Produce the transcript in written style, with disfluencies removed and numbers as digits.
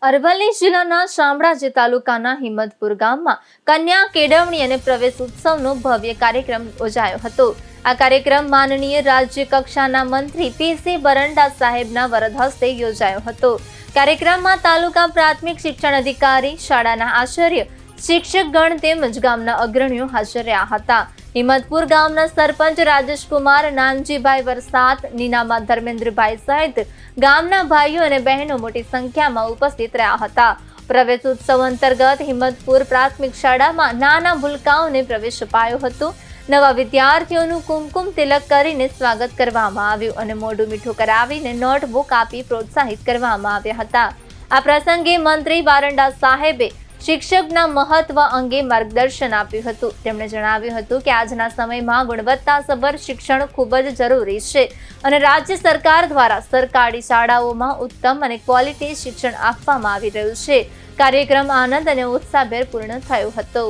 અરવલ્લી જિલ્લાના શામળાજી તાલુકાના હિંમતપુર ગામમાં કન્યા કેળવણી અને પ્રવેશ ઉત્સવનો ભવ્ય કાર્યક્રમ યોજાયો હતો। આ કાર્યક્રમ માનનીય રાજ્ય કક્ષાના મંત્રી પી.સી. બરંડા સાહેબના વરદ હસ્તે યોજાયો હતો। કાર્યક્રમમાં તાલુકા પ્રાથમિક શિક્ષણ અધિકારી, શાળાના આચાર્ય, શિક્ષકગણ તેમજ ગામના અગ્રણીઓ હાજર રહ્યા હતા। હિંમતપુર ગામના સરપંચ રાજેશકુમાર, નાનજીભાઈ વરસાત, નીનામા ધર્મેન્દ્રભાઈ સહિત ગામના ભાઈઓ અને બહેનો મોટી સંખ્યામાં ઉપસ્થિત રહ્યા હતા। પ્રવેશ ઉત્સવ અંતર્ગત હિંમતપુર પ્રાથમિક શાળામાં નાના ભૂલકાઓને પ્રવેશ અપાયો હતો। નવા વિદ્યાર્થીઓનું કુમકુમ તિલક કરીને સ્વાગત કરવામાં આવ્યું અને મોઢું મીઠું કરાવીને નોટબુક આપી પ્રોત્સાહિત કરવામાં આવ્યા હતા। આ પ્રસંગે મંત્રી બારંડા સાહેબે શિક્ષકના મહત્વ અંગે માર્ગદર્શન આપ્યું હતું। તેમણે જણાવ્યું હતું કે આજના સમયમાં ગુણવત્તાસભર શિક્ષણ ખૂબ જ જરૂરી છે અને રાજ્ય સરકાર દ્વારા સરકારી શાળાઓમાં ઉત્તમ અને ક્વોલિટી શિક્ષણ આપવામાં આવી રહ્યું છે। કાર્યક્રમ આનંદ અને ઉત્સાહભેર પૂર્ણ થયો હતો।